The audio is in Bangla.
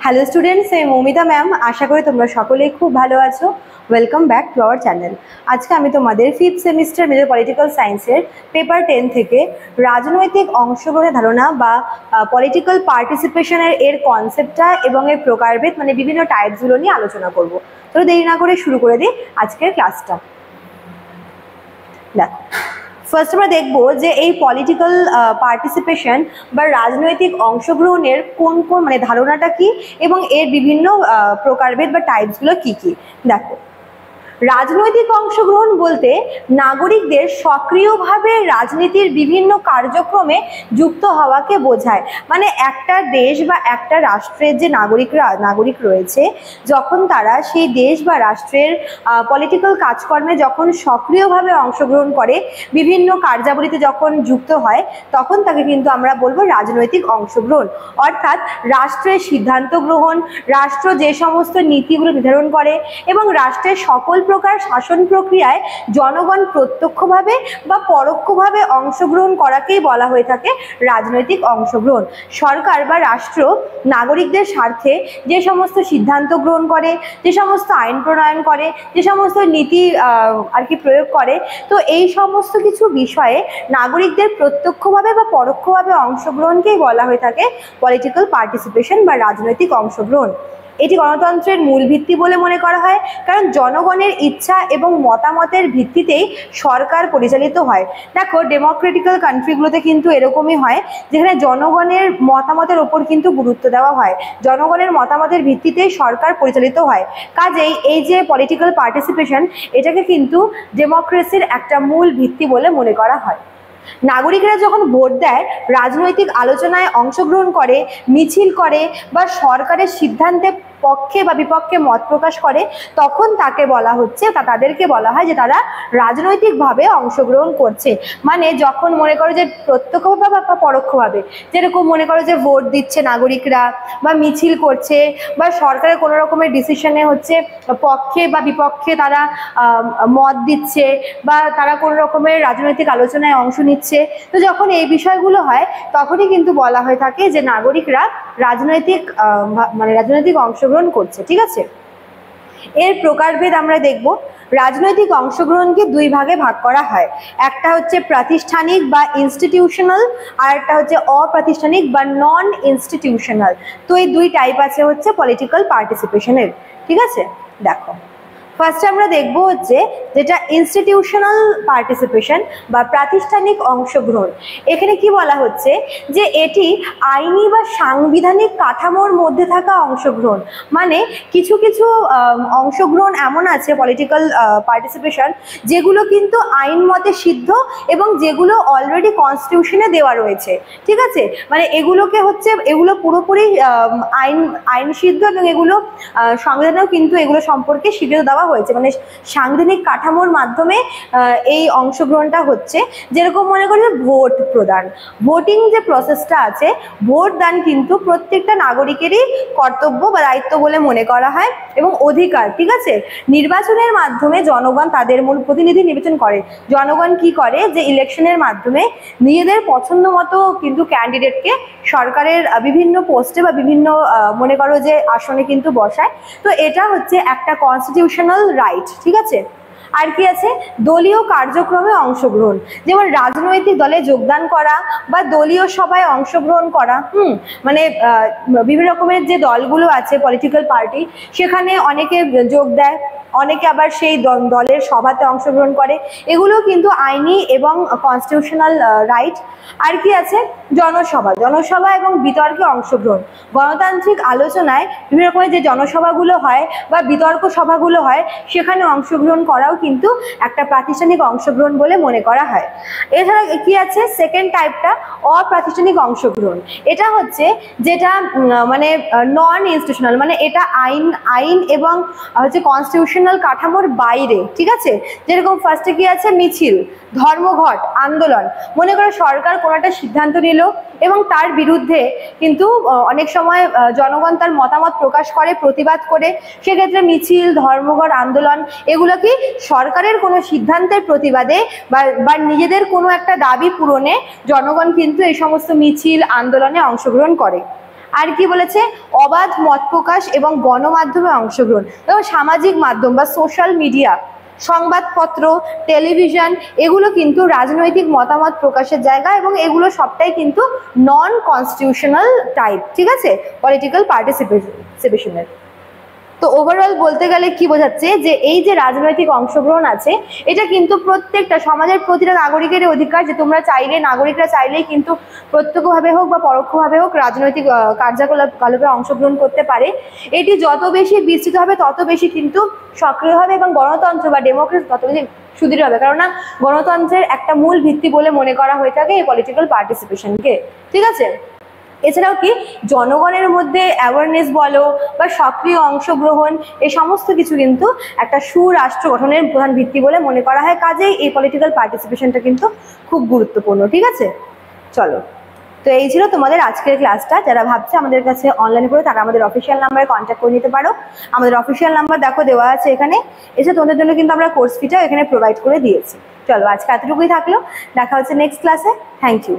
হ্যালো স্টুডেন্টস, আমি মৌমিতা ম্যাম। আশা করি তোমরা সকলেই খুব ভালো আছো। Welcome back to our channel. আজকে আমি তোমাদের 5th সেমিস্টার মেজর পলিটিক্যাল সায়েন্সের পেপার 10 থেকে রাজনৈতিক অংশগ্রহণের ধারণা বা পলিটিক্যাল পার্টিসিপেশনের এর কনসেপ্টটা এবং এর প্রকারভেদ মানে বিভিন্ন টাইপসগুলো নিয়ে আলোচনা করব। তো দেরি না করে শুরু করে দিই আজকের ক্লাসটা। দেখো, ফার্স্ট আমরা দেখবো যে এই পলিটিক্যাল পার্টিসিপেশন বা রাজনৈতিক অংশগ্রহণের কোন কোন মানে ধারণাটা কি এবং এর বিভিন্ন প্রকারভেদ বা টাইপসগুলো কি কি। দেখো, রাজনৈতিক অংশগ্রহণ বলতে নাগরিকদের সক্রিয়ভাবে রাজনীতির বিভিন্ন কার্যক্রমে যুক্ত হওয়াকে বোঝায়। মানে একটা দেশ বা একটা রাষ্ট্রের যে নাগরিক রয়েছে, যখন তারা সেই দেশ বা রাষ্ট্রের পলিটিক্যাল কাজকর্মে যখন সক্রিয়ভাবে অংশগ্রহণ করে, বিভিন্ন কার্যাবলীতে যখন যুক্ত হয়, তখন তাকে কিন্তু আমরা বলবো রাজনৈতিক অংশগ্রহণ। অর্থাৎ রাষ্ট্রের সিদ্ধান্ত গ্রহণ, রাষ্ট্র যে সমস্ত নীতিগুলো নির্ধারণ করে এবং রাষ্ট্রের সকল প্রকার শাসন প্রক্রিয়ায় জনগণ প্রত্যক্ষভাবে বা পরোক্ষভাবে অংশগ্রহণ করাকেই বলা হয়ে থাকে রাজনৈতিক অংশগ্রহণ। সরকার বা রাষ্ট্র নাগরিকদের স্বার্থে যে সমস্ত সিদ্ধান্ত গ্রহণ করে, যে সমস্ত আইন প্রণয়ন করে, যে সমস্ত নীতি প্রয়োগ করে, তো এই সমস্ত কিছু বিষয়ে নাগরিকদের প্রত্যক্ষভাবে বা পরোক্ষভাবে অংশগ্রহণকেই বলা হয়ে থাকে পলিটিক্যাল পার্টিসিপেশন বা রাজনৈতিক অংশগ্রহণ। এটি গণতন্ত্রের মূল ভিত্তি বলে মনে করা হয়, কারণ জনগণের ইচ্ছা এবং মতামতের ভিত্তিতেই সরকার পরিচালিত হয়। দেখো, ডেমোক্রেটিক্যাল কান্ট্রিগুলোতে কিন্তু এরকমই হয়, যেখানে জনগণের মতামতের ওপর কিন্তু গুরুত্ব দেওয়া হয়, জনগণের মতামতের ভিত্তিতেই সরকার পরিচালিত হয়। কাজেই এই যে পলিটিক্যাল পার্টিসিপেশন, এটাকে কিন্তু ডেমোক্রেসির একটা মূল ভিত্তি বলে মনে করা হয়। নাগরিকরা যখন ভোট দেয়, রাজনৈতিক আলোচনায় অংশগ্রহণ করে, মিছিল করে বা সরকারের সিদ্ধান্তে পক্ষে বা বিপক্ষে মত প্রকাশ করে, তখন তাদেরকে বলা হয় যে তারা রাজনৈতিকভাবে অংশগ্রহণ করছে। মানে যখন মনে করো যে প্রত্যক্ষভাবে বা পরোক্ষভাবে, যেরকম মনে করো যে ভোট দিচ্ছে নাগরিকরা বা মিছিল করছে বা সরকারের কোনো রকমের ডিসিশনে পক্ষে বা বিপক্ষে তারা মত দিচ্ছে বা তারা কোনো রকমের রাজনৈতিক আলোচনায় অংশ নিচ্ছে, তো যখন এই বিষয়গুলো হয়, তখনই কিন্তু বলা হয়ে থাকে যে নাগরিকরা রাজনৈতিক অংশগ্রহণ করছে। ঠিক আছে, এর প্রকারভেদ আমরা দেখব। রাজনৈতিক অংশগ্রহণকে দুই ভাগে ভাগ করা হয়। একটা হচ্ছে প্রাতিষ্ঠানিক বা ইনস্টিটিউশনাল, আর একটা হচ্ছে অপ্রাতিষ্ঠানিক বা নন ইনস্টিটিউশনাল। তো এই দুই টাইপ আছে পলিটিক্যাল পার্টিসিপেশনের। ঠিক আছে, দেখো, ফার্স্টে আমরা দেখবো যেটা ইনস্টিটিউশনাল পার্টিসিপেশন বা প্রাতিষ্ঠানিক অংশগ্রহণ। এখানে কি বলা হচ্ছে যে এটি আইনি বা সাংবিধানিক কাঠামোর মধ্যে থাকা অংশগ্রহণ। মানে কিছু কিছু অংশগ্রহণ এমন আছে পলিটিক্যাল পার্টিসিপেশন, যেগুলো কিন্তু আইন মতে সিদ্ধ এবং যেগুলো অলরেডি কনস্টিটিউশনে দেওয়া রয়েছে। ঠিক আছে, মানে এগুলো পুরোপুরি আইন সিদ্ধ এবং এগুলো সংবিধানেও কিন্তু এগুলো সম্পর্কে স্বীকৃতি দেওয়া হয়েছে। মানে সাংবিধানিক কাঠামোর মাধ্যমে এই অংশগ্রহণটা হচ্ছে। যেরকম মনে করি ভোট প্রদান, ভোটিং যে প্রসেসটা আছে, ভোট দান কিন্তু প্রত্যেকটা নাগরিকেরই কর্তব্য বা দায়িত্ব বলে মনে করা হয় এবং অধিকার। ঠিক আছে, নির্বাচনের মাধ্যমে জনগণ তাদের মূল প্রতিনিধি নির্বাচন করে। জনগণ কি করে যে ইলেকশনের মাধ্যমে নিজেদের পছন্দ মতো কিন্তু ক্যান্ডিডেটকে সরকারের বিভিন্ন পোস্টে বা বিভিন্ন মনে করো যে আসনে কিন্তু বসায়। তো এটা একটা কনস্টিটিউশনাল রাইট। ঠিক আছে, আর কি আছে, দলীয় কার্যক্রমে অংশগ্রহণ, যেমন রাজনৈতিক দলে যোগদান করা বা দলীয় সভায় অংশগ্রহণ করা। মানে বিভিন্ন রকমের যে দলগুলো আছে পলিটিক্যাল পার্টি, সেখানে অনেকে যোগ দেয়, অনেকে আবার সেই দলের সভাতে অংশগ্রহণ করে। এগুলো কিন্তু আইনি এবং কনস্টিটিউশনাল রাইট। আর কি আছে, জনসভা এবং বিতর্কে অংশগ্রহণ। গণতান্ত্রিক আলোচনায় বিভিন্ন রকমের যে জনসভাগুলো হয় বা বিতর্ক সভাগুলো হয়, সেখানে অংশগ্রহণ করাও কিন্তু একটা প্রাতিষ্ঠানিক অংশগ্রহণ বলে মনে করা হয়। এছাড়া কি আছে, সেকেন্ড টাইপটা অপ্রাতিষ্ঠানিক অংশগ্রহণ। এটা যেটা মানে নন ইনস্টিটিউশনাল, মানে এটা আইন এবং কনস্টিটিউশনাল কাঠামোর বাইরে। ঠিক আছে, যেরকম ফার্স্টে কি আছে, মিছিল, ধর্মঘট, আন্দোলন। মনে করো সরকার কোনো একটা সিদ্ধান্ত নিল এবং তার বিরুদ্ধে কিন্তু অনেক সময় জনগণ তার মতামত প্রকাশ করে, প্রতিবাদ করে। সেক্ষেত্রে মিছিল, ধর্মঘট, আন্দোলন এগুলো কি সরকারের কোনো সিদ্ধান্তের প্রতিবাদে বা নিজেদের কোনো একটা দাবি পূরণে জনগণ কিন্তু এই সমস্ত মিছিল, আন্দোলনে অংশগ্রহণ করে। আর কি বলেছে, অবাধ মত প্রকাশ এবং গণমাধ্যমে অংশগ্রহণ, এবং সামাজিক মাধ্যম বা সোশ্যাল মিডিয়া, সংবাদপত্র, টেলিভিশন, এগুলো কিন্তু রাজনৈতিক মতামত প্রকাশের জায়গা, এবং এগুলো সবটাই কিন্তু নন কনস্টিটিউশনাল টাইপ, ঠিক আছে, পলিটিক্যাল পার্টিসিপেশনের। তো ওভারঅল বলতে গেলে কি বোঝাচ্ছে, যে এই যে রাজনৈতিক অংশগ্রহণ আছে, এটা কিন্তু প্রত্যেকটা সমাজের প্রতিটা নাগরিকের অধিকার, যে তোমরা চাইলে, নাগরিকরা চাইলেই কিন্তু প্রত্যক্ষভাবে হোক বা পরোক্ষভাবে হোক রাজনৈতিক কার্যকলাপে অংশগ্রহণ করতে পারে। এটি যত বেশি বিস্তৃত হবে তত বেশি কিন্তু সক্রিয় হবে, এবং গণতন্ত্র বা ডেমোক্রেসি তত বেশি সুদৃঢ় হবে, কারণ গণতন্ত্রের একটা মূল ভিত্তি বলে মনে করা হয়ে থাকে এই পলিটিক্যাল পার্টিসিপেশনকে, ঠিক আছে। এছাড়াও কি জনগণের মধ্যে অ্যাওয়ারনেস বলো বা সক্রিয় অংশগ্রহণ, এই সমস্ত কিছু কিন্তু একটা সুরাষ্ট্র গঠনের প্রধান ভিত্তি বলে মনে করা হয়, কাজেই এই পলিটিক্যাল পার্টিসিপেশনটা কিন্তু খুব গুরুত্বপূর্ণ, ঠিক আছে। চলো, তো এই ছিল তোমাদের আজকের ক্লাসটা। যারা ভাবছে আমাদের কাছে অনলাইনে পড়ে, তারা আমাদের অফিসিয়াল নাম্বারে কন্ট্যাক্ট করে নিতে পারো। আমাদের অফিসিয়াল নাম্বার দেখো দেওয়া আছে এখানে। এছাড়া তোমাদের জন্য কিন্তু আমরা কোর্স ফিটাও এখানে প্রোভাইড করে দিয়েছি। চলো, আজকে এতটুকুই থাকলো, দেখা হচ্ছে নেক্সট ক্লাসে। Thank you.